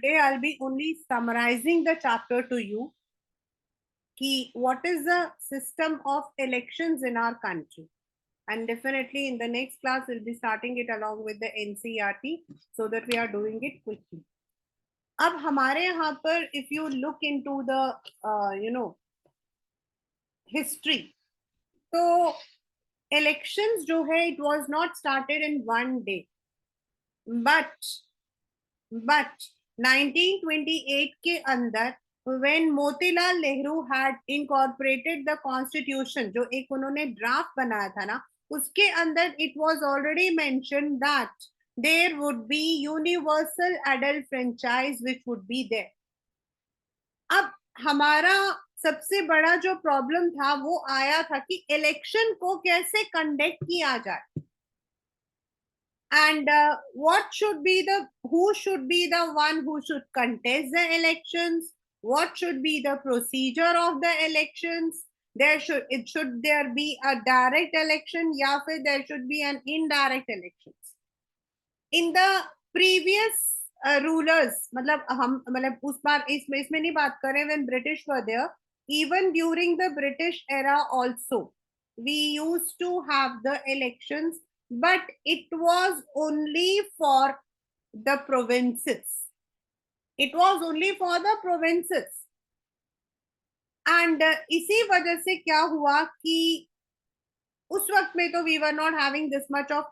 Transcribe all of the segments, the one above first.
today I'll be only summarizing the chapter to you. Ki what is the system of elections in our country? And definitely in the next class we'll be starting it along with the NCERT so that we are doing it quickly. अब हमारे यहाँ पर if you look into the history, तो elections जो है it was not started in one day, but 1928 के अंदर when Motilal Nehru had incorporated the constitution, जो एक उन्होंने ड्राफ्ट बनाया था ना, उसके अंदर it was already mentioned that there would be universal adult franchise which would be there. अब हमारा सबसे बड़ा जो प्रॉब्लम था वो आया था कि इलेक्शन को कैसे कंडक्ट किया जाए, and who should be the one who should contest the elections, what should be the procedure of the elections, should there be a direct election या फिर there should be an indirect elections. In the previous rulers, मतलब हम मतलब उस बार इसमें नहीं बात करें, when British were there, even during the British era also we used to have the elections, but it was only for the provinces. It was only for the provinces. And इसी वजह से क्या हुआ कि उस वक्त में तो we were not having this much of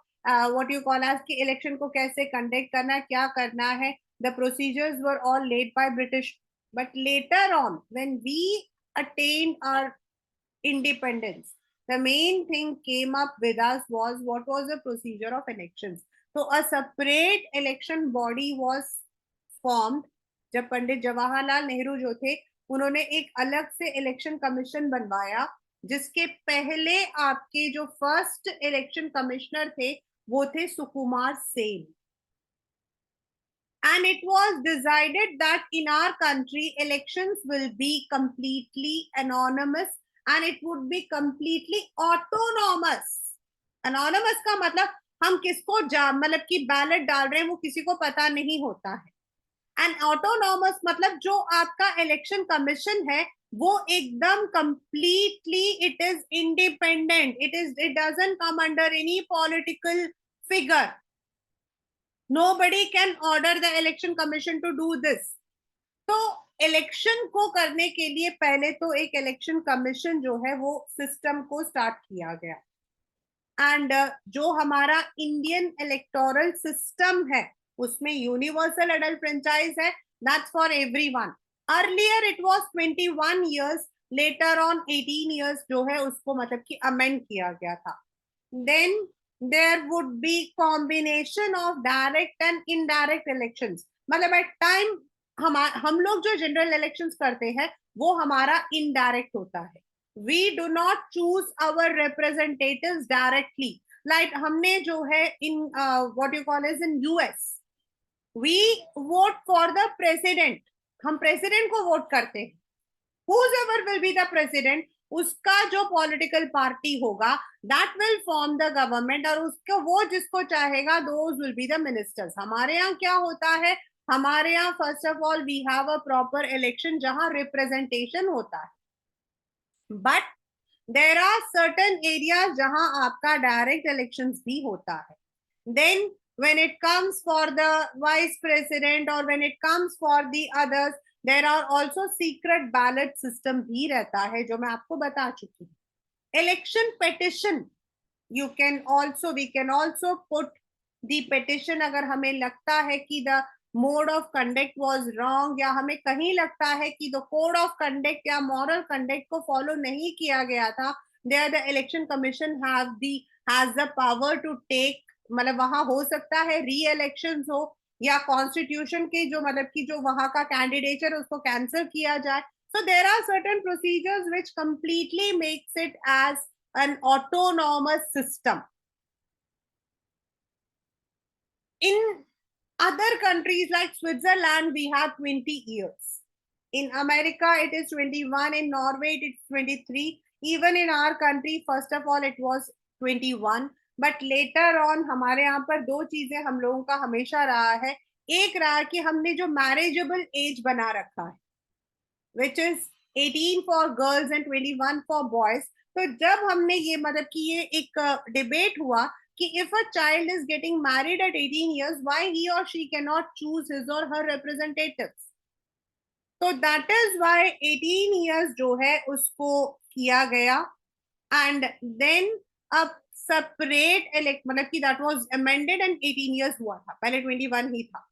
what you call as कि election को कैसे conduct करना है, क्या करना है. The procedures were all laid by British. But later on, when we attained our independence, the main thing came up with us was what was the procedure of elections. So a separate election body was formed. जब पंडित जवाहरलाल नेहरू जो थे उन्होंने एक अलग से election commission बनवाया, जिसके पहले आपके जो फर्स्ट इलेक्शन कमिश्नर थे वो थे Sukumar Sen. And it was decided that in our country elections will be completely anonymous and it would be completely autonomous. Anonymous का मतलब हम किसको मतलब कि बैलेट डाल रहे हैं वो किसी को पता नहीं होता है. And autonomous मतलब जो आपका इलेक्शन कमीशन है वो एकदम completely it is independent. It doesn't come under any political figure. Nobody can order the election commission to do this. तो इलेक्शन को करने के लिए पहले तो एक इलेक्शन कमीशन जो है वो सिस्टम को स्टार्ट किया गया. एंड जो हमारा इंडियन इलेक्टोरल सिस्टम है उसमें यूनिवर्सल एडल्ट फ्रेंचाइज है, that's for everyone. Earlier it was 21 years, later on 18 years जो है उसको मतलब कि अमेंड किया गया था. Then there would be combination of direct and indirect elections. मतलब at time हम लोग जो जनरल इलेक्शंस करते हैं वो हमारा इनडायरेक्ट होता है. We do not choose our representatives directly. Like हमने जो है in what you call as in US, we vote for the president. हम प्रेसिडेंट को वोट करते हैं. Whoever will be the president, उसका जो पॉलिटिकल पार्टी होगा that will form the government और उसको वो जिसको चाहेगा those will be the ministers. हमारे यहाँ क्या होता है, हमारे यहाँ first of all we have a proper election जहां रिप्रेजेंटेशन होता है, but there are certain areas जहां आपका डायरेक्ट इलेक्शंस भी होता है. Then when it comes for the vice president or when it comes for the others, there are also secret ballot system भी रहता है जो मैं आपको बता चुकी हूँ. Election petition, we can also put the petition अगर हमें लगता है कि the mode of conduct was wrong या हमें कहीं लगता है कि the code of conduct या moral conduct को follow नहीं किया गया था, there the election commission has the power to take, मतलब वहां हो सकता है री इलेक्शन हो या कॉन्स्टिट्यूशन के जो मतलब कि जो वहां का कैंडिडेचर उसको कैंसिल किया जाए. So there are certain procedures which completely makes it as an autonomous system. In other countries like Switzerland we have 20 years. In America it is 21, in Norway it is 23, even in our country first of all it was 21. But later on हमारे यहाँ पर दो चीजें हम लोगों का हमेशा रहा है. एक रहा कि हमने जो मैरिजेबल एज बना रखा है, which is 18 for girls and 21 for boys. तो जब हमने ये मतलब कि ये एक डिबेट हुआ कि if a child is getting married at 18 years, why he or she can not choose his or her representatives. तो दैट इज व्हाई 18 years जो है उसको किया गया। एंड देन अब सेपरेट इलेक्ट मतलब कि that was amended and 18 years हुआ था, पहले 21 ही था।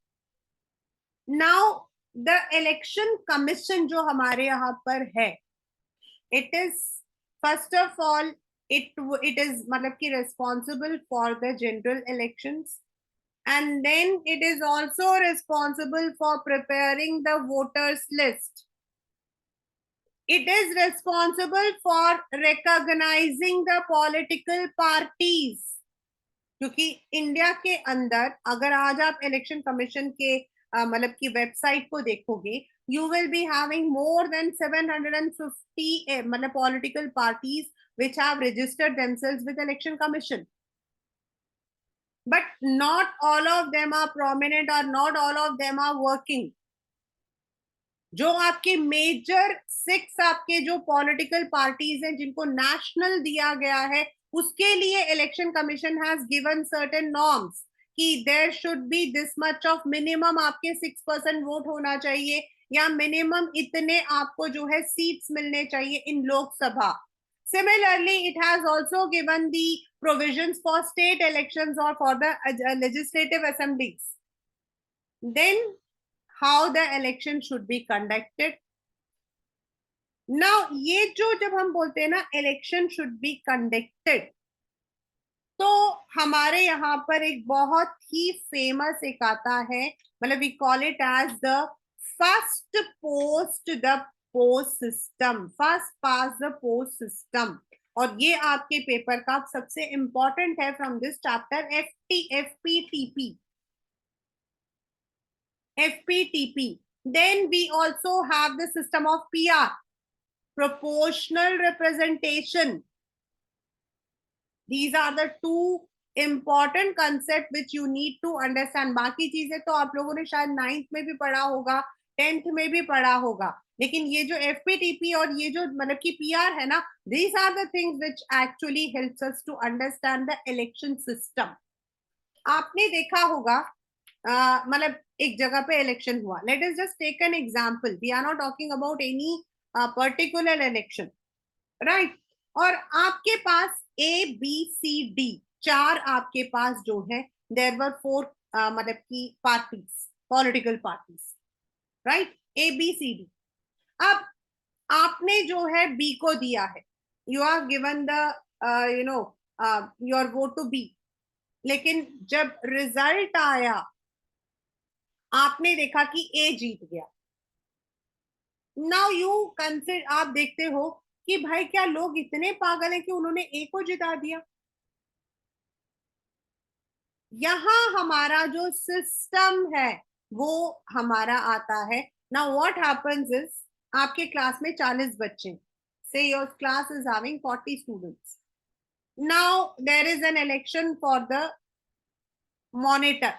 नाउ द इलेक्शन कमीशन जो हमारे यहाँ पर है, it is first of all it is मतलब कि responsible for the general elections, and then it is also responsible for preparing the voters list. It is responsible for recognizing the political parties. क्योंकि India के अंदर अगर आज आप election commission के मतलब की वेबसाइट को देखोगे, you will be having more than 750 मतलब political parties which have registered themselves with election commission, but not all of them are prominent or not all of them are working. जो आपके major 6 आपके जो political parties हैं जिनको national दिया गया है, उसके लिए election commission has given certain norms कि there should be this much of minimum आपके 6% वोट होना चाहिए, या मिनिमम इतने आपको जो है सीट्स मिलने चाहिए इन Lok Sabha. Similarly, it has also given the provisions for state elections or for the legislative assemblies. Then how the election should be conducted. Now, ये जो जब हम बोलते हैं ना election should be conducted, तो हमारे यहाँ पर एक बहुत ही फेमस एक आता है, मतलब we call it as the first post the post system, first past the post system। और ये आपके पेपर का सबसे इंपॉर्टेंट है from this chapter, FPTP। Then we also have the system of PR, proportional representation. These are the two important concept which you need to understand. बाकी चीजें तो आप लोगों ने शायद 9th में भी पढ़ा होगा, 10th में भी पढ़ा होगा, लेकिन ये जो FPTP और ये जो मतलब कि PR है ना, these are the things which actually helps us to understand the election system। आपने देखा होगा मतलब एक जगह पे इलेक्शन हुआ, let us just take an example, we are not talking about any particular election, right. और आपके पास ABCD 4 आपके पास जो है, देयर वर 4 मतलब की parties, political parties, right, ABCD। अब आपने जो है बी को दिया है, you have given the you know your vote to b, लेकिन जब रिजल्ट आया आपने देखा कि ए जीत गया। नाउ यू कंसिडर, आप देखते हो कि भाई क्या लोग इतने पागल हैं कि उन्होंने ए को जिता दिया। यहां हमारा जो सिस्टम है वो हमारा आता है। नाउ व्हाट हैपेंस इज, आपके क्लास में 40 बच्चे, say your class is having 40 students. Now there is an election for the monitor,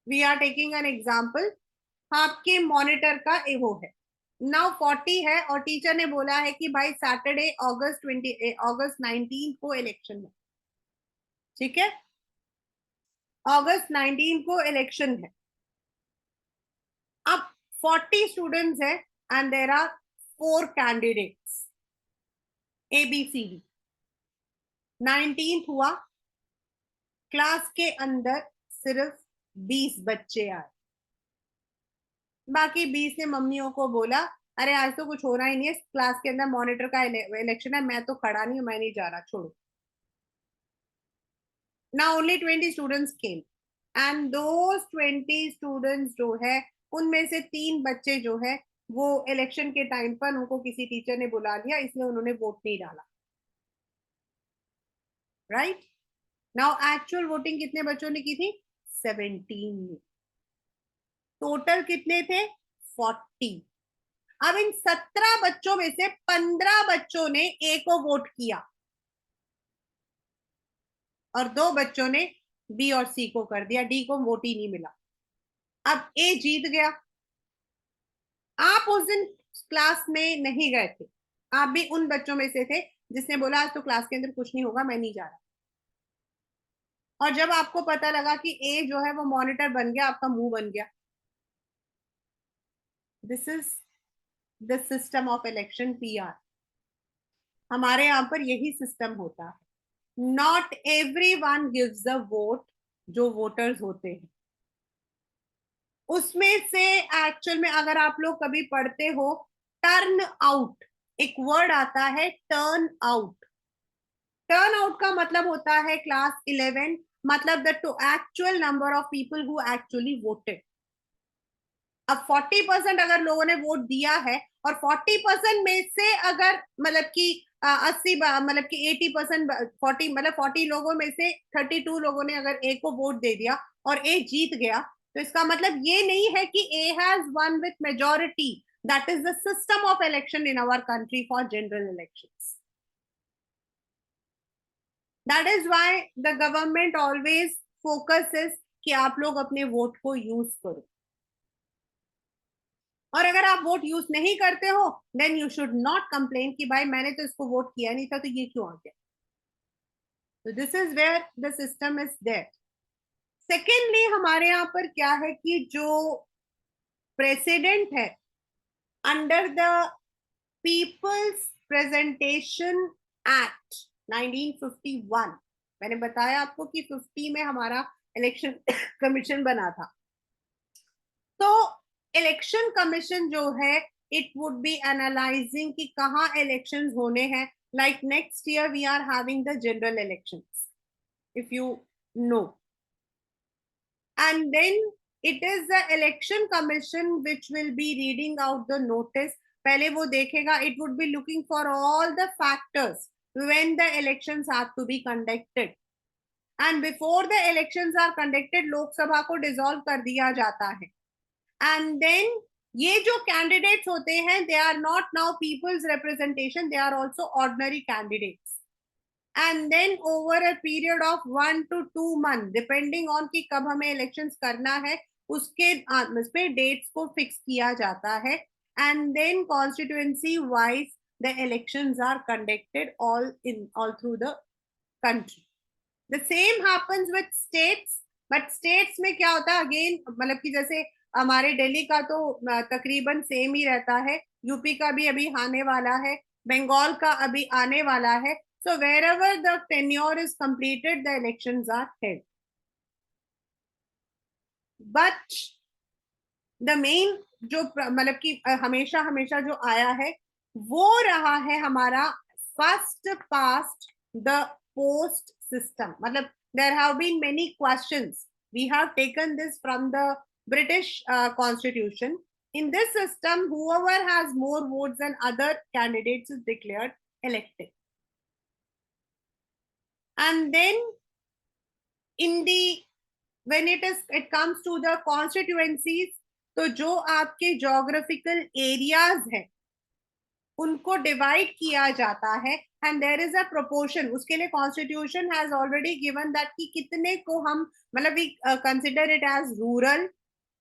we are taking an example, आपके मॉनिटर का वो है, नाउ 40 है और टीचर ने बोला है कि भाई सैटरडे अगस्त 19 को इलेक्शन है, ठीक है, अगस्त 19 को इलेक्शन है। अब 40 स्टूडेंट्स है and there are 4 candidates ABCD। 19 हुआ, क्लास के अंदर सिर्फ 20 बच्चे आए, बाकी 20 ने मम्मियों को बोला अरे आज तो कुछ होना ही नहीं है, क्लास के अंदर मॉनिटर का इलेक्शन है, मैं तो खड़ा नहीं हूं, मैं नहीं जा रहा, छोड़ो। Now only 20 students came and those 20 students जो है उनमें से 3 बच्चे जो है वो इलेक्शन के टाइम पर उनको किसी टीचर ने बुला लिया, इसलिए उन्होंने वोट नहीं डाला, राइट। नाउ एक्चुअल वोटिंग कितने बच्चों ने की थी? 17 ने। टोटल कितने थे? 40। अब इन 17 बच्चों में से 15 बच्चों ने ए को वोट किया और 2 बच्चों ने बी और सी को कर दिया, डी को वोट ही नहीं मिला। अब ए जीत गया, आप उस दिन क्लास में नहीं गए थे, आप भी उन बच्चों में से थे जिसने बोला आज तो क्लास के अंदर कुछ नहीं होगा, मैं नहीं जा रहा। और जब आपको पता लगा कि ए जो है वो मॉनिटर बन गया, आपका मुंह बन गया। This is the system of election, PR. हमारे यहाँ पर यही सिस्टम होता है। Not every one gives the vote, जो वोटर्स होते हैं उसमें से एक्चुअल में अगर आप लोग कभी पढ़ते हो, टर्न आउट एक वर्ड आता है, टर्न आउट। टर्न आउट का मतलब होता है क्लास 11, मतलब the two actual number of people who actually voted. अब 40% अगर लोगों ने वोट दिया है और 40% में से अगर मतलब कि 80 मतलब कि 80%, 40 मतलब 40 लोगों में से 32 लोगों ने अगर ए को वोट दे दिया और ए जीत गया, तो इसका मतलब ये नहीं है कि a has won with majority. That is the system of election in our country for general elections. That is why the government always focuses कि आप लोग अपने वोट को यूज करो। और अगर आप वोट यूज नहीं करते हो, then you should not complain कि भाई मैंने तो इसको वोट किया नहीं था तो ये क्यों आ गया। तो this is where the system is there. Secondly हमारे यहाँ पर क्या है कि जो प्रेसिडेंट है under the people's presentation act 1951, मैंने बताया आपको कि 50 में हमारा इलेक्शन कमीशन बना था। तो इलेक्शन कमीशन जो है, इट वुड बी एनालाइजिंग कि कहाँ इलेक्शंस होने हैं। Like next year we are having the general elections, if you know. And then it is the election commission which will be reading out the notice. पहले वो देखेगा, it would be looking for all the factors when the elections have to be conducted, and before the elections are conducted Lok Sabha को dissolve कर दिया जाता है। And then ये जो कैंडिडेट्स होते हैं, they are not now people's representation, they are also ordinary candidates. And then over a period of 1 to 2 month, depending on कि कब हमें इलेक्शंस करना है, उसके पे डेट्स को फिक्स किया जाता है। And then constituency wise the elections are conducted all through the country. The same happens with states, but states में क्या होता है अगेन, मतलब कि जैसे हमारे दिल्ली का तो तकरीबन सेम ही रहता है, यूपी का भी अभी आने वाला है, बंगाल का अभी आने वाला है। So wherever the tenure is completed, the elections are held. But the main जो मतलब कि हमेशा हमेशा जो आया है वो रहा है हमारा first past the post system. मतलब there have been many questions, we have taken this from the British constitution. In this system, whoever has more votes than other candidates is declared elected. And then in the when it comes to the constituencies, तो जो आपके geographical areas है उनको divide किया जाता है, and there is a proportion. उसके लिए constitution has already given that कि कितने को हम मतलब we consider it as rural,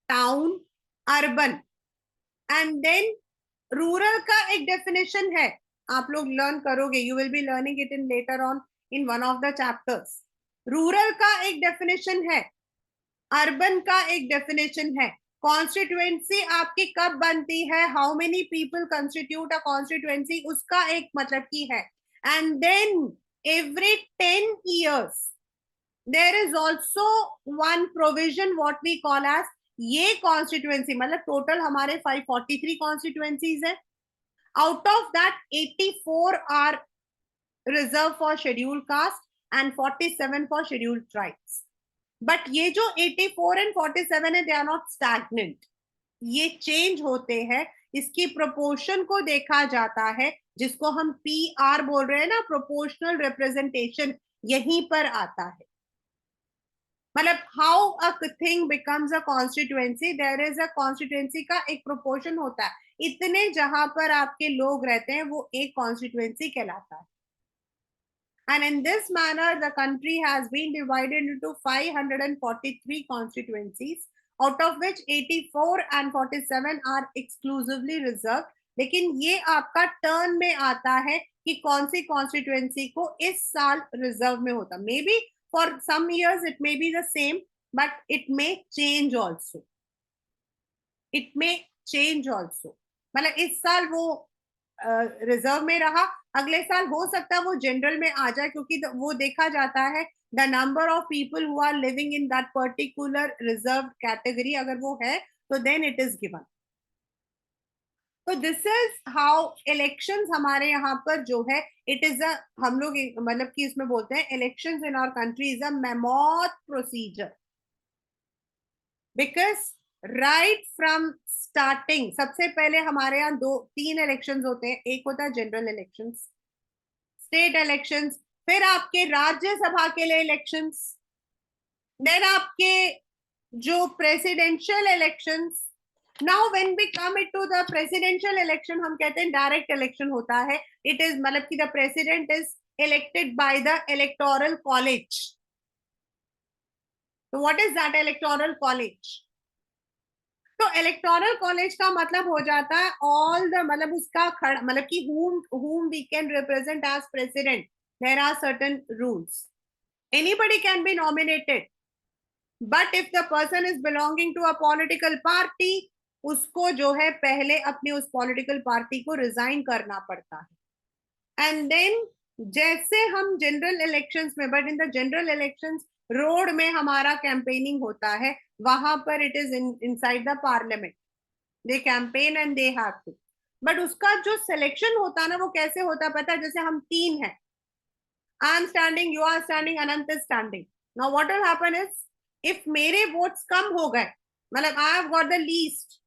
town, urban. And then rural का एक डेफिनेशन है, आप लोग लर्न करोगे, you will be learning it in later on in one of the chapters. Rural का एक डेफिनेशन है, अर्बन का एक डेफिनेशन है। कॉन्स्टिट्यूएंसी आपकी कब बनती है, how many people constitute a constituency, उसका एक मतलब की है। And then every 10 years there is also one provision what we call as, ये कॉन्स्टिट्यूएंसी मतलब टोटल हमारे 543 कॉन्स्टिट्यूएंसीज है। Out of that 84 are reserved for scheduled caste and 47 for scheduled tribes. But ये जो 84 एंड 47 है, दे आर नॉट स्टैग्नेंट, ये change होते हैं। इसकी प्रोपोर्शन को देखा जाता है, जिसको हम पी आर बोल रहे हैं ना, प्रोपोर्शनल रिप्रेजेंटेशन, यहीं पर आता है। मतलब how a thing becomes a constituency, there is a constituency का एक प्रोपोर्शन होता है, इतने जहां पर आपके लोग रहते हैं वो एक कॉन्स्टिट्यूएंसी कहलाता है। And in this manner, the country has been divided into 543 constituencies, out of which 84 and 47 are exclusively reserved. लेकिन ये आपका टर्न में आता है कि कौन सी कॉन्स्टिट्यूएंसी को इस साल रिजर्व में होता. May be for some years it may be the same, but it may change also. It may change also. मतलब इस साल वो रिजर्व में रहा, अगले साल हो सकता है वो जनरल में आ जाए, क्योंकि वो देखा जाता है the number of people who are living in that particular reserve category, अगर वो है तो देन इट इज गिवन. तो दिस इज हाउ इलेक्शंस हमारे यहाँ पर जो है, इट इज अ, हम लोग मतलब कि इसमें बोलते हैं elections in our country is a mammoth procedure, because right from starting सबसे पहले हमारे यहाँ दो तीन इलेक्शंस होते हैं. एक होता है जनरल इलेक्शंस, स्टेट इलेक्शंस, फिर आपके राज्यसभा के लिए इलेक्शंस, देन आपके जो presidential elections. Now when we come it to the presidential election, हम कहते हैं डायरेक्ट इलेक्शन होता है. इट इज मतलब कि the president is elected by the electoral college. तो what is that electoral college? तो इलेक्टोरल कॉलेज का मतलब हो जाता है ऑल द, मतलब उसका मतलब कि whom we can represent as president. There are certain rules. Anybody can be nominated, but if the person is belonging to a political party, उसको जो है पहले अपने उस पॉलिटिकल पार्टी को रिजाइन करना पड़ता है. एंड देन जैसे हम जनरल इलेक्शंस में, but in the general elections road में हमारा कैंपेनिंग होता है, वहां पर it is inside the parliament, they campaign and they have to. But उसका जो सिलेक्शन होता है ना, वो कैसे होता है पता है? जैसे हम तीन हैं, I am standing, you are standing, Anant is standing. Now what will happen is, if मेरे वोट्स कम हो गए, मतलब I have got the least,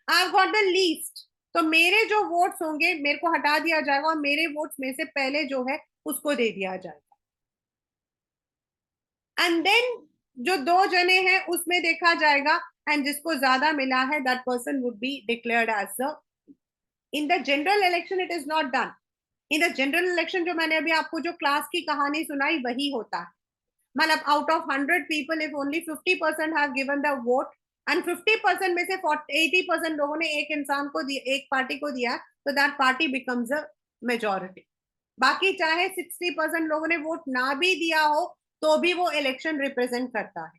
I have got the least, तो मेरे जो वोट्स होंगे मेरे को हटा दिया जाएगा, और मेरे वोट्स में से पहले जो है उसको दे दिया जाएगा. एंड देन जो दो जने हैं उसमें देखा जाएगा, एंड जिसको ज्यादा मिला है that person would be declared as the. In the general election it is not done. In the general election जो मैंने अभी आपको जो क्लास की कहानी सुनाई वही होता है. मतलब out of 100 people, if only 50% have given the vote, and 50% में से 80% लोगों ने एक इंसान को दिया, एक पार्टी को दिया, तो that party becomes a majority. बाकी चाहे 60% लोगों ने वोट ना भी दिया हो तो भी वो इलेक्शन रिप्रेजेंट करता है.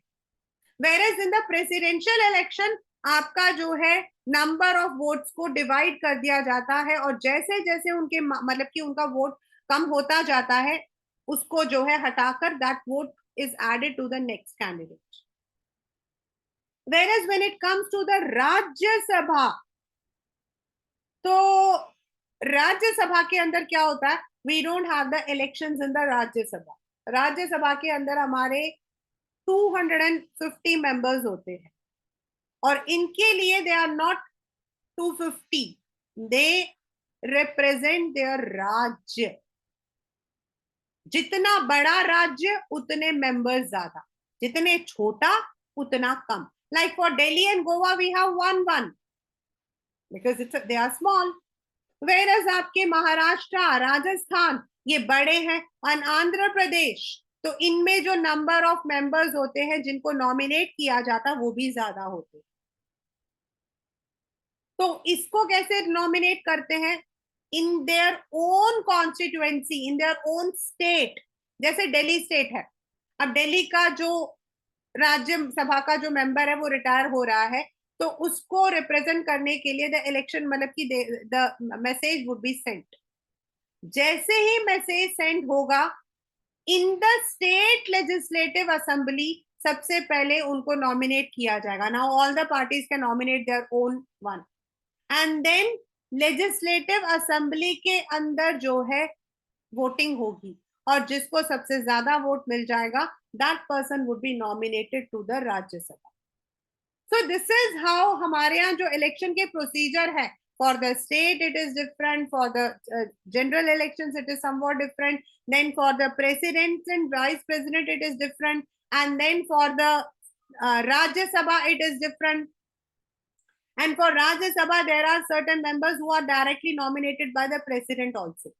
Where as in the presidential election आपका जो है नंबर ऑफ वोट्स को डिवाइड कर दिया जाता है, और जैसे जैसे उनके मतलब कि उनका वोट कम होता जाता है, उसको जो है हटाकर that vote is added to the next candidate. Whereas when it comes to the Rajya Sabha, तो राज्य सभा के अंदर क्या होता है? We don't have the elections in the राज्य सभा. राज्य सभा के अंदर हमारे 250 मेंबर्स होते हैं, और इनके लिए they are not 250, they represent their राज्य. जितना बड़ा राज्य उतने मेंबर्स ज्यादा, जितने छोटा उतना कम. Like for Delhi and Goa we have 1-1 because it's they are small. Whereas आपके महाराष्ट्र, राजस्थान ये बड़े हैं, और आंध्र प्रदेश, तो इनमें जो नंबर ऑफ मेंबर्स होते हैं जिनको नॉमिनेट किया जाता वो भी ज्यादा होते हैं. तो इसको कैसे नॉमिनेट करते हैं? In their own constituency, in their own state. जैसे दिल्ली स्टेट है, अब दिल्ली का जो राज्यसभा का जो मेंबर है वो रिटायर हो रहा है, तो उसको रिप्रेजेंट करने के लिए द इलेक्शन, मतलब कि the message would be sent. जैसे ही मैसेज सेंड होगा in the state legislative assembly, सबसे पहले उनको नॉमिनेट किया जाएगा. Now all the parties can nominate their own one, and then legislative assembly के अंदर जो है वोटिंग होगी, और जिसको सबसे ज्यादा वोट मिल जाएगा that person would be nominated to the Rajya Sabha. So this is how हमारे यहाँ जो इलेक्शन के प्रोसीजर है. For the state it is different, for the general elections it is somewhat different, then for the president and vice president it is different, and then for the Rajya Sabha it is different. And for Rajya Sabha, there are certain members who are directly nominated by the president also.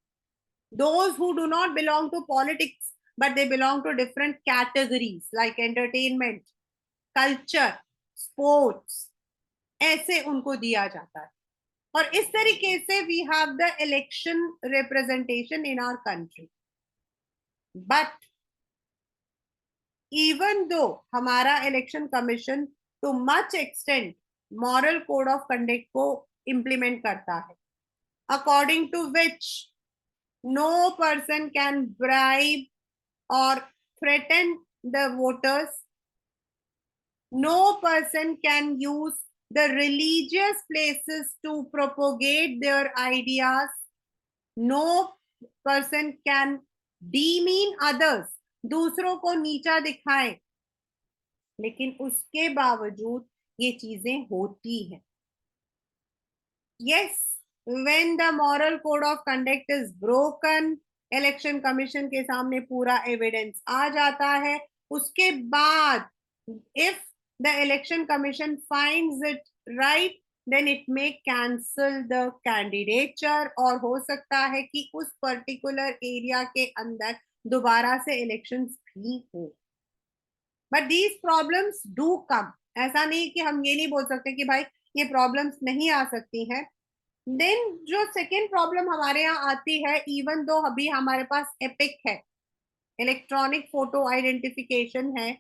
Those who do not belong to politics, but they belong to different categories like entertainment, culture. Sports, ऐसे उनको दिया जाता है। और इस तरीके से we have the election representation in our country. But even though हमारा election commission to much extent moral code of conduct को इंप्लीमेंट करता है, according to which no person can bribe or threaten the voters, no person can use the religious places to propagate their ideas, no person can demean others, दूसरों को नीचा दिखाए, लेकिन उसके बावजूद ये चीजें होती हैं। Yes, when the moral code of conduct is broken, election commission के सामने पूरा एविडेंस आ जाता है, उसके बाद if the election commission finds it right, then it may cancel the candidature, और हो सकता है कि उस पर्टिकुलर एरिया के अंदर दोबारा से इलेक्शंस भी हो। But these problems do come, ऐसा नहीं कि हम ये नहीं बोल सकते कि भाई ये प्रॉब्लम्स नहीं आ सकती हैं। देन जो सेकेंड प्रॉब्लम हमारे यहाँ आती है, इवन दो अभी हमारे पास एपिक है, इलेक्ट्रॉनिक फोटो आइडेंटिफिकेशन है,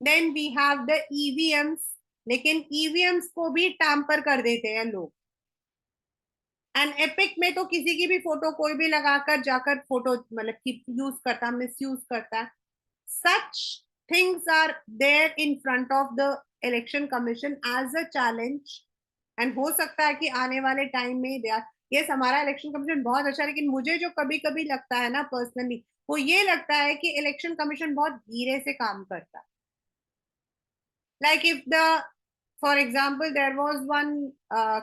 then we have the EVMs, लेकिन ईवीएम्स को भी टैम्पर कर देते हैं लोग। एंड एपिक में तो किसी की भी फोटो कोई भी लगाकर जाकर फोटो मतलब कि यूज करता, मिस यूज करता है। Such things are there in front of the election commission as a challenge, and हो सकता है कि आने वाले टाइम में ये हमारा इलेक्शन कमीशन बहुत अच्छा है, लेकिन मुझे जो कभी कभी लगता है ना पर्सनली, वो ये लगता है कि इलेक्शन कमीशन बहुत धीरे से काम करता है। Like if for example, there was one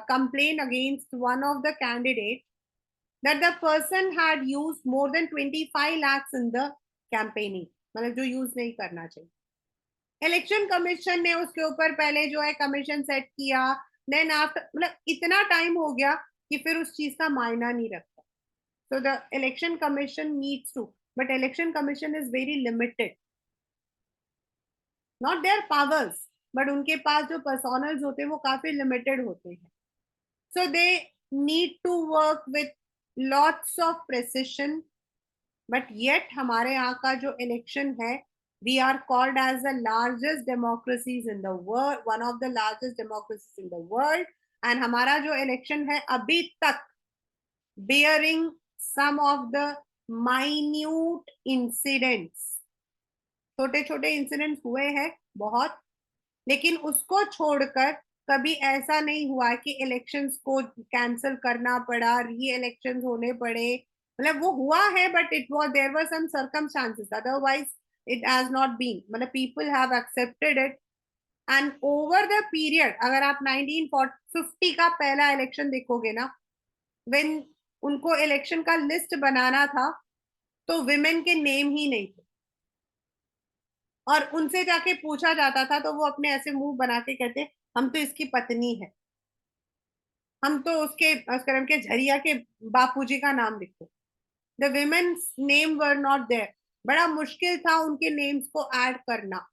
complaint against one of the candidates that the person had used more than 25 lakhs in the campaigning, मतलब जो यूज नहीं करना चाहिए। इलेक्शन कमीशन ने उसके ऊपर पहले जो है कमीशन सेट किया, देन आफ्टर मतलब इतना टाइम हो गया कि फिर उस चीज का मायना नहीं रखता। So the election commission needs to, but election commission is very limited, not their powers, but उनके पास जो पर्सोनल्स होते हैं वो काफी लिमिटेड होते हैं। So they need to work with lots of precision, but yet हमारे यहाँ का जो इलेक्शन है, we are called as the largest democracies in the world, one of the largest democracies in the world, and हमारा जो election है अभी तक bearing some of the minute incidents, छोटे छोटे इंसिडेंट्स हुए हैं बहुत, लेकिन उसको छोड़कर कभी ऐसा नहीं हुआ कि इलेक्शंस को कैंसिल करना पड़ा, री इलेक्शंस होने पड़े। मतलब वो हुआ है, but it was there were some circumstances, otherwise it has not been, मतलब people have accepted it. And over the period, अगर आप 1950 का पहला इलेक्शन देखोगे ना, व्हेन उनको इलेक्शन का लिस्ट बनाना था तो विमेन के नेम ही नहीं थे, और उनसे जाके पूछा जाता था तो वो अपने ऐसे मुंह बना के कहते हम तो इसकी पत्नी है, हम तो उसके झरिया के बापूजी का नाम लिखो। The women's name were not there, बड़ा मुश्किल था उनके नेम्स को ऐड करना।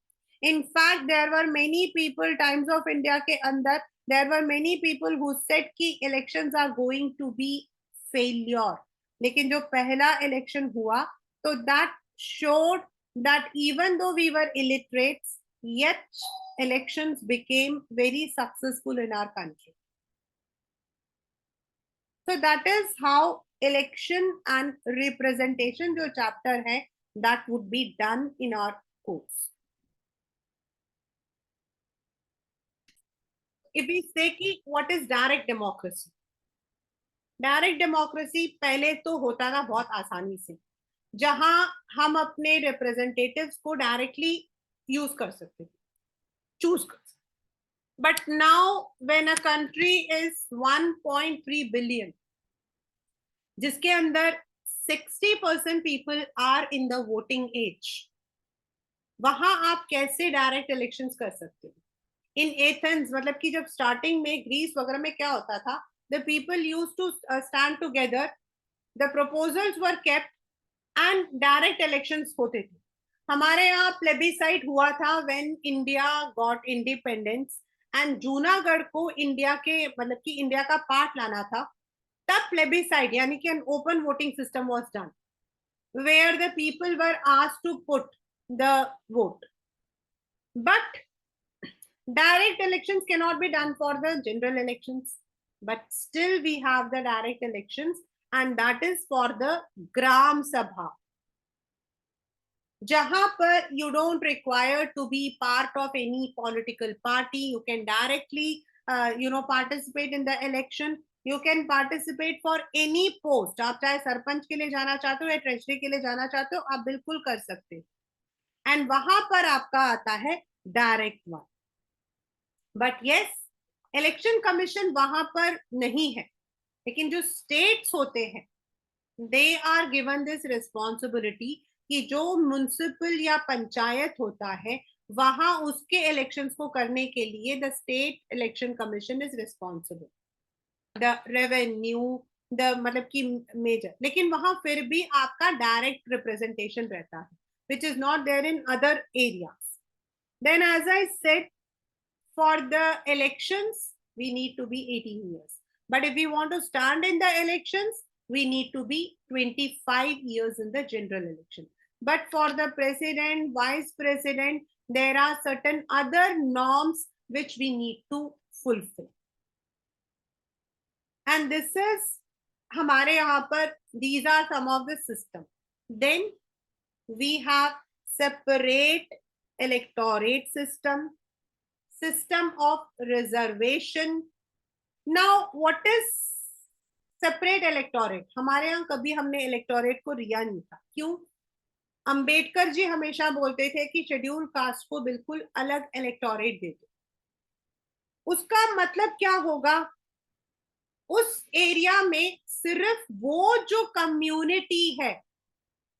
In fact there were many people, Times of India के अंदर there were many people who said कि elections are going to be failure, लेकिन जो पहला इलेक्शन हुआ तो that showed that even though we were illiterates, yet elections became very successful in our country. So that is how election and representation जो chapter है that would be done in our course. If we say कि what is direct democracy, direct democracy पहले तो होता था बहुत आसानी से, जहां हम अपने रिप्रेजेंटेटिव्स को डायरेक्टली यूज कर सकते थे, चूज कर सकते। But now when a country is 1.3 billion, जिसके अंदर 60% people are in the voting age, वहां आप कैसे डायरेक्ट इलेक्शंस कर सकते हो? इन एथेंस, मतलब कि जब स्टार्टिंग में ग्रीस वगैरह में क्या होता था, the people used to stand together, the proposals were kept and direct elections होते थे। हमारे यहाँ प्लेबिसाइट हुआ था when India got independence, and Junagadh को इंडिया के मतलब कि इंडिया का पार्ट लाना था, तब प्लेबिसाइड यानी कि an open voting system was done where the people were asked to put the vote. But direct elections cannot be done for the general elections, but still we have the direct elections, and that is for the gram sabha, jahan par you don't require to be part of any political party. You can directly participate in the election. You can participate for any post. आप चाहे सरपंच के लिए जाना चाहते हो या treasury के लिए जाना चाहते हो, आप बिल्कुल कर सकते हो. एंड वहां पर आपका आता है direct one. But yes, election commission वहां पर नहीं है, लेकिन जो स्टेट्स होते हैं they are given this responsibility कि जो म्युनिसिपल या पंचायत होता है वहां उसके इलेक्शंस को करने के लिए the state election commission is responsible. The revenue, the मतलब की मेजर, लेकिन वहां फिर भी आपका डायरेक्ट रिप्रेजेंटेशन रहता है, which is not there in other areas. Then as I said, for the elections we need to be 18 years, but if we want to stand in the elections we need to be 25 years in the general election. But for the president, vice president, there are certain other norms which we need to fulfill, and this is हमारे यहाँ पर these are some of the system. Then we have separate electorate system of reservation. Now what is separate electorate? हमारे यहाँ कभी हमने electorate को रिया नहीं था. क्यों? अंबेडकर जी हमेशा बोलते थे कि शेड्यूल कास्ट को बिल्कुल अलग इलेक्टोरेट दे दो. उसका मतलब क्या होगा? उस एरिया में सिर्फ वो जो कम्युनिटी है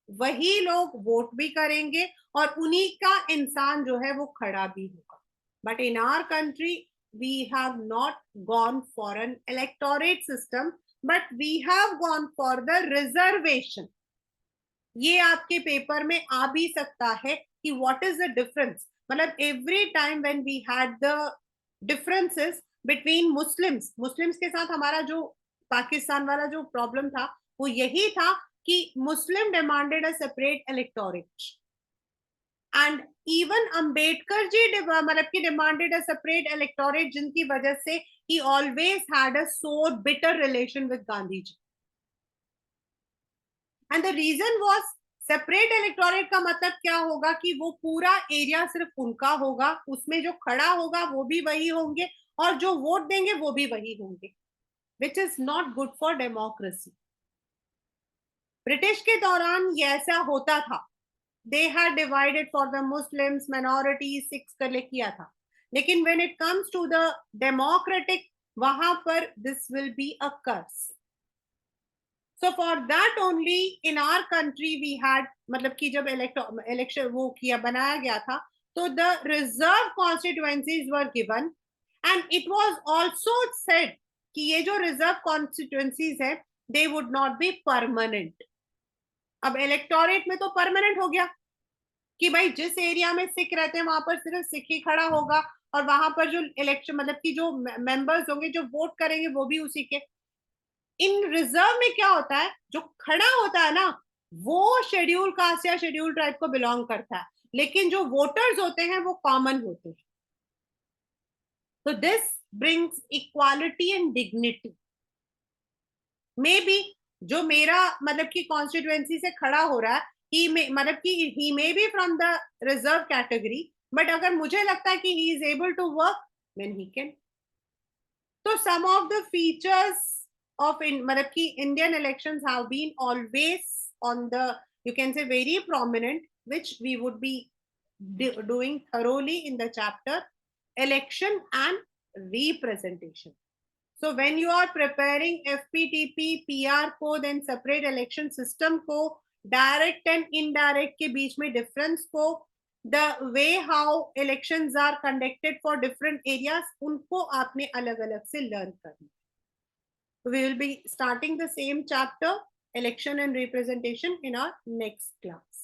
वही लोग वोट भी करेंगे और उन्हीं का इंसान जो है वो खड़ा भी होगा. But in our country, we have not gone for an electorate system, but we have gone for the reservation. ये आपके पेपर में आ भी सकता है कि what is the difference. मतलब every time when we had the differences between Muslims के साथ हमारा जो पाकिस्तान वाला जो प्रॉब्लम था वो यही था कि Muslim demanded a separate electorate. And even Ambedkar ji मतलब की डिमांडेड अ सेपरेट इलेक्टोरेट, जिनकी वजह से ही always had a so bitter relation with Gandhi ji. And the reason was separate electorate का मतलब क्या होगा कि वो पूरा एरिया सिर्फ उनका होगा, उसमें जो खड़ा होगा वो भी वही होंगे और जो वोट देंगे वो भी वही होंगे, विच is not good for democracy. British के दौरान ये ऐसा होता था. They had divided for the Muslims, minorities, Sikhs कर ले किया था. लेकिन when it comes to the democratic, वहां पर this will be a curse. So for that only in our country we had मतलब कि जब election वो किया बनाया गया था तो the reserve constituencies were given and it was also said कि ये जो reserve constituencies है they would not be permanent. अब इलेक्टोरेट में तो परमानेंट हो गया कि भाई जिस एरिया में सिख रहते हैं वहां पर सिर्फ सिख ही खड़ा होगा और वहां पर जो इलेक्शन मतलब कि जो मेंबर्स होंगे जो वोट करेंगे वो भी उसी के. इन रिजर्व में क्या होता है, जो खड़ा होता है ना वो शेड्यूल कास्ट या शेड्यूल ट्राइब को बिलोंग करता है, लेकिन जो वोटर्स होते हैं वो कॉमन होते हैं. तो this brings equality and dignity. May be जो मेरा मतलब की कॉन्स्टिट्युएंसी से खड़ा हो रहा है मतलब कि he may be from the reserve category, but अगर मुझे लगता है कि he is able to work, then he can. So some of the features of मतलब कि Indian elections have been always on the, you can say, very prominent, which we would be doing thoroughly in the chapter election and representation. So when you are preparing FPTP, PR को, then separate election system को, direct and indirect के बीच में difference को, the way how elections are conducted for different areas, उनको आपने अलग अलग से लर्न करना. We will be starting the same chapter election and representation in our next class.